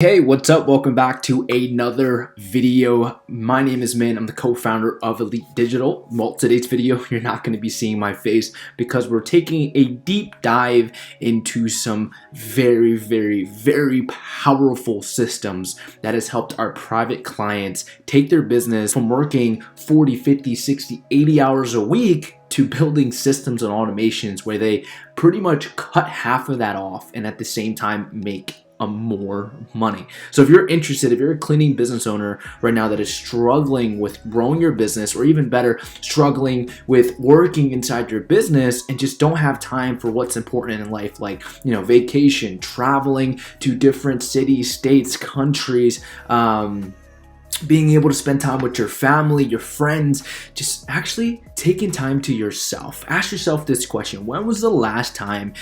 Hey, what's up? Welcome back to another video. My name is Min. I'm the co-founder of Elite Digital. Well, today's video, you're not going to be seeing my face because we're taking a deep dive into some very powerful systems that has helped our private clients take their business from working 40, 50, 60, 80 hours a week to building systems and automations where they pretty much cut half of that off and at the same time make more money. So if you're interested, if you're a cleaning business owner right now that is struggling with growing your business, or even better, struggling with working inside your business and just don't have time for what's important in life, like, vacation, traveling to different cities, states, countries, being able to spend time with your family, your friends, just actually taking time to yourself. Ask yourself this question: when was the last time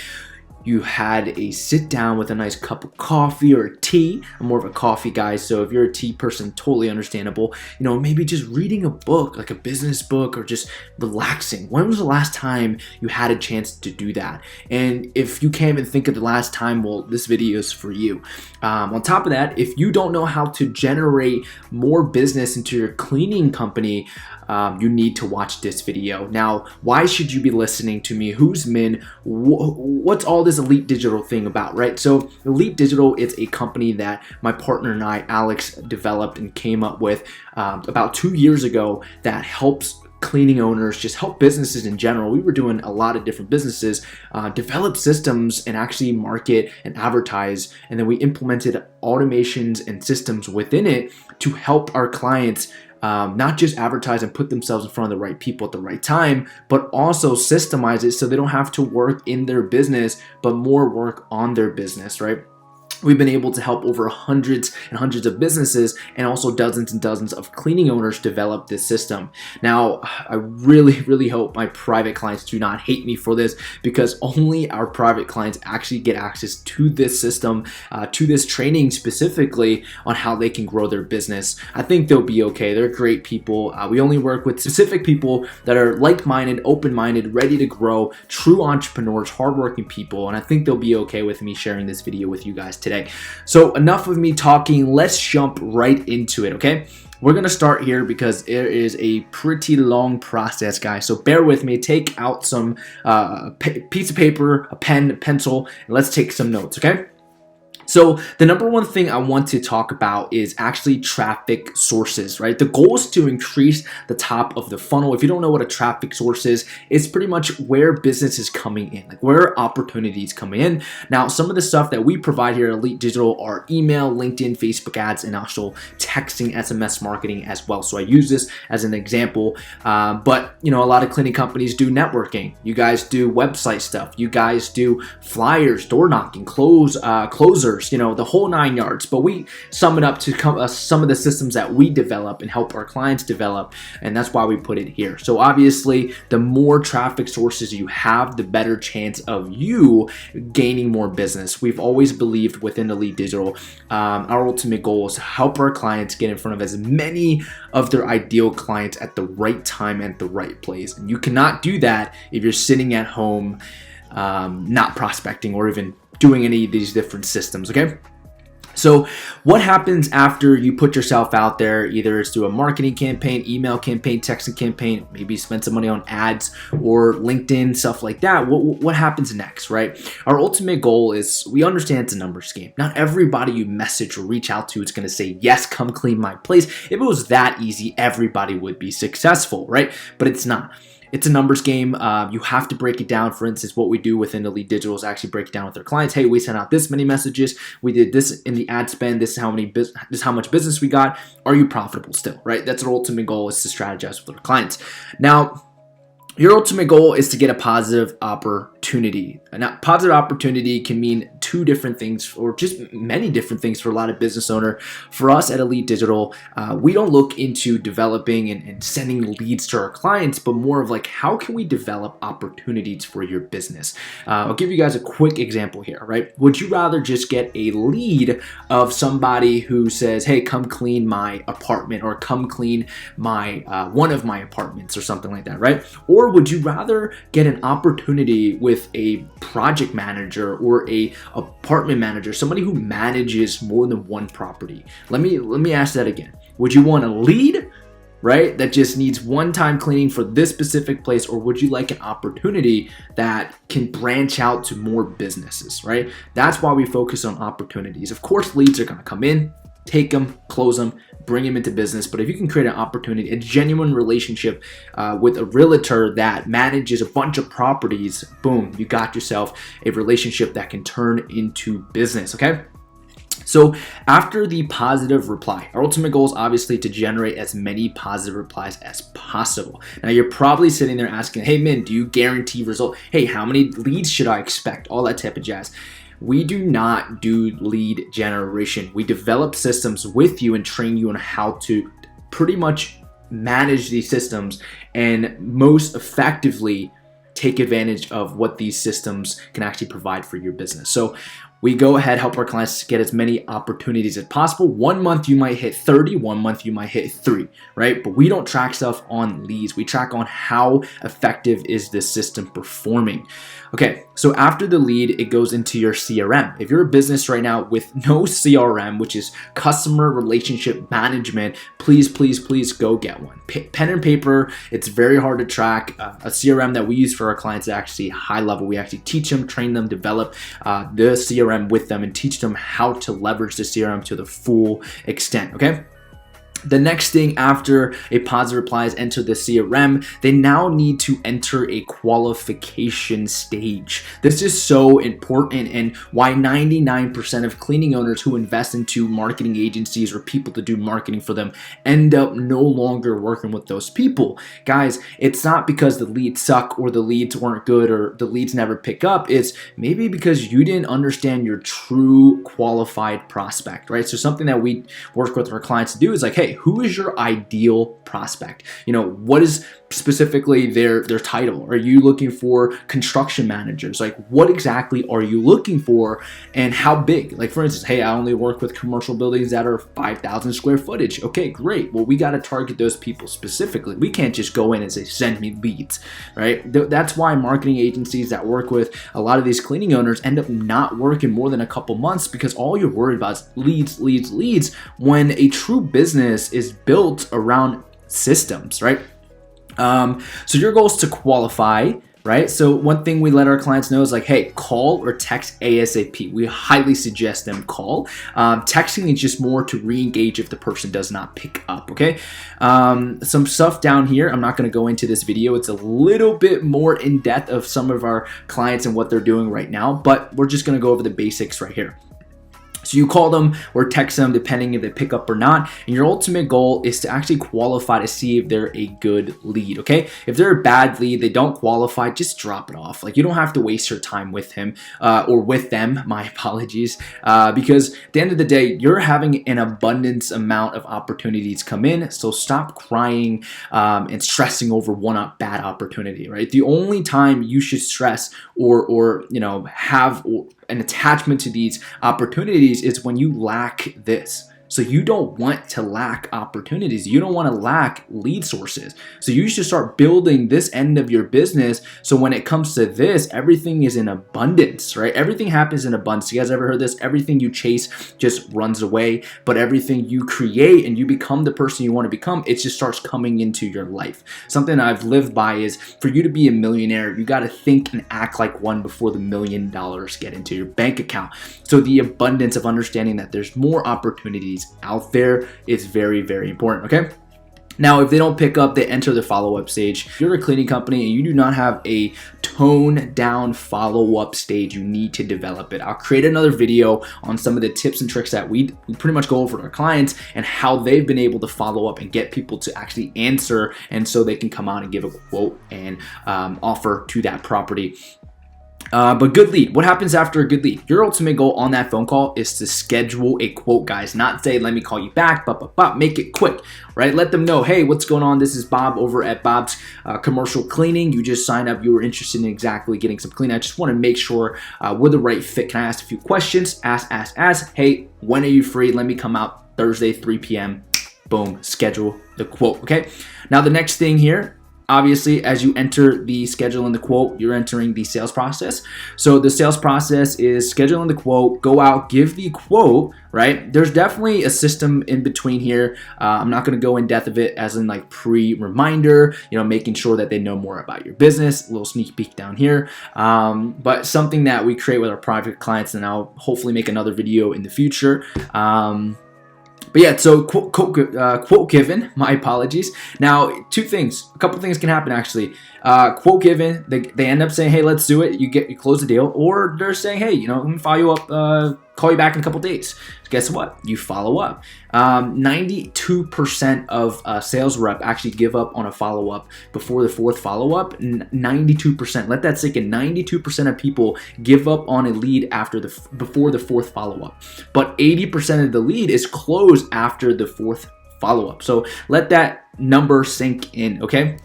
you had a sit down with a nice cup of coffee or a tea? I'm more of a coffee guy, so if you're a tea person, totally understandable. Maybe just reading a book, like a business book, or just relaxing. When was the last time you had a chance to do that? And if you can't even think of the last time, well, this video is for you. On top of that, if you don't know how to generate more business into your cleaning company, you need to watch this video. Now, why should you be listening to me? Who's Min? What's all this Elite Digital thing about, right? So Elite Digital, it's a company that my partner and I, Alex, developed and came up with about 2 years ago that helps cleaning owners, just help businesses in general. We were doing a lot of different businesses, develop systems and actually market and advertise. And then we implemented automations and systems within it to help our clients not just advertise and put themselves in front of the right people at the right time, but also systemize it so they don't have to work in their business, but more work on their business, right? We've been able to help over hundreds and hundreds of businesses and also dozens and dozens of cleaning owners develop this system. Now, I really hope my private clients do not hate me for this, because only our private clients actually get access to this system, to this training specifically on how they can grow their business. I think they'll be okay. They're great people. We only work with specific people that are like-minded, open-minded, ready to grow, true entrepreneurs, hardworking people, and I think they'll be okay with me sharing this video with you guys today. So enough of me talking, let's jump right into it, okay? We're gonna start here because it is a pretty long process, guys. So bear with me, take out some piece of paper, a pen, a pencil, and let's take some notes, okay? So the number one thing I want to talk about is actually traffic sources, right? The goal is to increase the top of the funnel. If you don't know what a traffic source is, it's pretty much where business is coming in, like where opportunities coming in. Now, some of the stuff that we provide here at Elite Digital are email, LinkedIn, Facebook ads, and also texting, SMS marketing as well. So I use this as an example, but a lot of cleaning companies do networking. You guys do website stuff. You guys do flyers, door knocking, closers, the whole 9 yards. But we sum it up to some of the systems that we develop and help our clients develop, and that's why we put it here. So obviously, the more traffic sources you have, the better chance of you gaining more business. We've always believed within Elite Digital, our ultimate goal is to help our clients get in front of as many of their ideal clients at the right time and at the right place. And you cannot do that if you're sitting at home, not prospecting or even doing any of these different systems, okay? So what happens after you put yourself out there? Either it's through a marketing campaign, email campaign, texting campaign, maybe spend some money on ads or LinkedIn, stuff like that. What happens next, right? Our ultimate goal is, we understand it's a numbers game. Not everybody you message or reach out to is going to say, yes, come clean my place. If it was that easy, everybody would be successful, right? But it's not. It's a numbers game. You have to break it down. For instance, what we do within Elite Digital is actually break it down with our clients. Hey, we sent out this many messages. We did this in the ad spend. This is how much business we got. Are you profitable still, right? That's our ultimate goal, is to strategize with our clients. Now, your ultimate goal is to get a positive opportunity. Now, positive opportunity can mean two different things, or just many different things for a lot of business owner. For us at Elite Digital, we don't look into developing and sending leads to our clients, but more of like, how can we develop opportunities for your business? I'll give you guys a quick example here, right? Would you rather just get a lead of somebody who says, hey, come clean my apartment, or come clean my one of my apartments, or something like that, right? Or Or would you rather get an opportunity with a project manager or a apartment manager, somebody who manages more than one property? Let me ask that again. Would you want a lead, right, that just needs one-time cleaning for this specific place, or would you like an opportunity that can branch out to more businesses, right? That's why we focus on opportunities. Of course, leads are going to come in, take them, close them, bring them into business. But if you can create an opportunity, a genuine relationship with a realtor that manages a bunch of properties, boom, you got yourself a relationship that can turn into business, okay? So after the positive reply, our ultimate goal is obviously to generate as many positive replies as possible. Now you're probably sitting there asking, hey Min, do you guarantee result? Hey, how many leads should I expect? All that type of jazz. We do not do lead generation. We develop systems with you and train you on how to pretty much manage these systems and most effectively take advantage of what these systems can actually provide for your business. So we go ahead, help our clients get as many opportunities as possible. 1 month you might hit 30, 1 month you might hit 3, right? But we don't track stuff on leads. We track on how effective is this system performing. Okay, so after the lead, it goes into your CRM. If you're a business right now with no CRM, which is customer relationship management, please go get one. Pen and paper, it's very hard to track. A CRM that we use for our clients is actually high level. We actually teach them, train them, develop the CRM with them and teach them how to leverage the CRM to the full extent, okay? The next thing after a positive reply is enter the CRM, they now need to enter a qualification stage. This is so important and why 99% of cleaning owners who invest into marketing agencies or people to do marketing for them end up no longer working with those people. Guys, it's not because the leads suck or the leads weren't good or the leads never pick up. It's maybe because you didn't understand your true qualified prospect, right? So something that we work with our clients to do is like, hey, who is your ideal prospect? You know, what is specifically their title? Are you looking for construction managers? Like, what exactly are you looking for and how big? Like, for instance, hey, I only work with commercial buildings that are 5,000 square footage. Okay, great. Well, we got to target those people specifically. We can't just go in and say, send me leads, right? That's why marketing agencies that work with a lot of these cleaning owners end up not working more than a couple months because all you're worried about is leads, when a true business is built around systems, right? So your goal is to qualify, right? So one thing we let our clients know is like, hey, call or text ASAP. We highly suggest them call. Texting is just more to re-engage if the person does not pick up, okay? Some stuff down here, I'm not gonna go into this video. It's a little bit more in depth of some of our clients and what they're doing right now, but we're just gonna go over the basics right here. So you call them or text them depending if they pick up or not. And your ultimate goal is to actually qualify to see if they're a good lead, okay? If they're a bad lead, they don't qualify, just drop it off. Like, you don't have to waste your time with him or with them, my apologies, because at the end of the day, you're having an abundance amount of opportunities come in. So stop crying and stressing over one bad opportunity, right? The only time you should stress or you know, have an attachment to these opportunities is when you lack this. So you don't want to lack opportunities. You don't want to lack lead sources. So you should start building this end of your business. So when it comes to this, everything is in abundance, right? Everything happens in abundance. You guys ever heard this? Everything you chase just runs away, but everything you create and you become the person you want to become, it just starts coming into your life. Something I've lived by is for you to be a millionaire, you got to think and act like one before the $1 million get into your bank account. So the abundance of understanding that there's more opportunities out there is very, very important, okay? Now, if they don't pick up, they enter the follow-up stage. If you're a cleaning company and you do not have a toned down follow-up stage, you need to develop it. I'll create another video on some of the tips and tricks that we pretty much go over to our clients and how they've been able to follow up and get people to actually answer, and so they can come out and give a quote and offer to that property. But good lead. What happens after a good lead? Your ultimate goal on that phone call is to schedule a quote, guys. Not say, let me call you back, but make it quick, right? Let them know, hey, what's going on? This is Bob over at Bob's Commercial Cleaning. You just signed up. You were interested in exactly getting some cleaning. I just want to make sure we're the right fit. Can I ask a few questions? Ask. Hey, when are you free? Let me come out Thursday, 3 p.m. Boom, schedule the quote, okay? Now the next thing here, obviously, as you enter the schedule and the quote, you're entering the sales process. So the sales process is scheduling the quote, go out, give the quote, right? There's definitely a system in between here. I'm not going to go in depth of it as in like pre-reminder, making sure that they know more about your business. A little sneak peek down here. But something that we create with our private clients, and I'll hopefully make another video in the future. But yeah, so quote given, my apologies. Now, a couple things can happen actually. Quote given, they end up saying, hey, let's do it. You close the deal, or they're saying, hey, let me follow you up, call you back in a couple days. Guess what? You follow up. 92% of sales rep actually give up on a follow up before the fourth follow up. 92%. Let that sink in. 92% of people give up on a lead before the fourth follow up, but 80% of the lead is closed after the fourth follow up. So let that number sink in. Okay.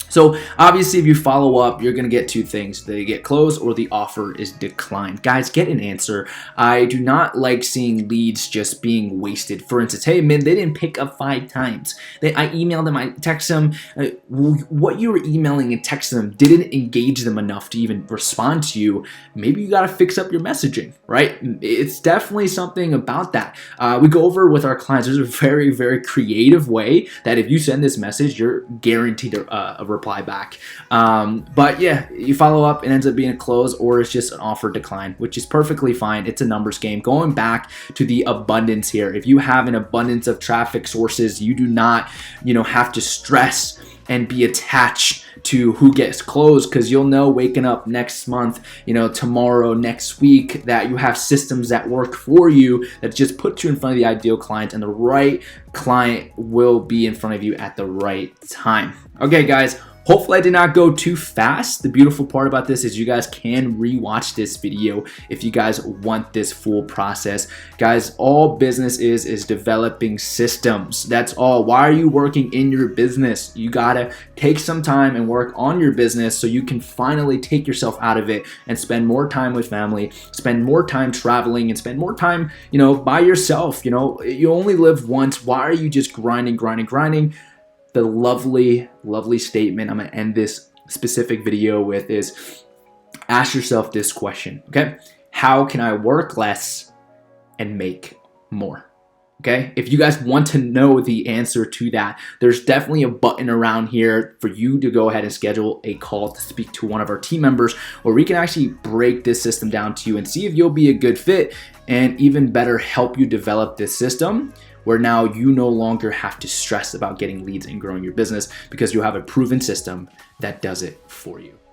So obviously, if you follow up, you're going to get two things. They get closed or the offer is declined. Guys, get an answer. I do not like seeing leads just being wasted. For instance, hey, man, they didn't pick up 5 times. I emailed them, I texted them. What you were emailing and texting them didn't engage them enough to even respond to you. Maybe you got to fix up your messaging, right? It's definitely something about that. We go over with our clients. There's a very, very creative way that if you send this message, you're guaranteed a reply back. But yeah, you follow up, it ends up being a close, or it's just an offer decline, which is perfectly fine. It's a numbers game. Going back to the abundance here, if you have an abundance of traffic sources, you do not, have to stress and be attached to who gets closed, because you'll know waking up next month, tomorrow, next week, that you have systems that work for you that just put you in front of the ideal client, and the right client will be in front of you at the right time. Okay, guys. Hopefully I did not go too fast. The beautiful part about this is you guys can rewatch this video if you guys want this full process. Guys, all business is developing systems. That's all. Why are you working in your business? You gotta take some time and work on your business so you can finally take yourself out of it and spend more time with family, spend more time traveling, and spend more time, by yourself. You only live once. Why are you just grinding? The lovely, lovely statement I'm going to end this specific video with is ask yourself this question, okay? How can I work less and make more? Okay, if you guys want to know the answer to that, there's definitely a button around here for you to go ahead and schedule a call to speak to one of our team members, where we can actually break this system down to you and see if you'll be a good fit, and even better, help you develop this system where now you no longer have to stress about getting leads and growing your business, because you have a proven system that does it for you.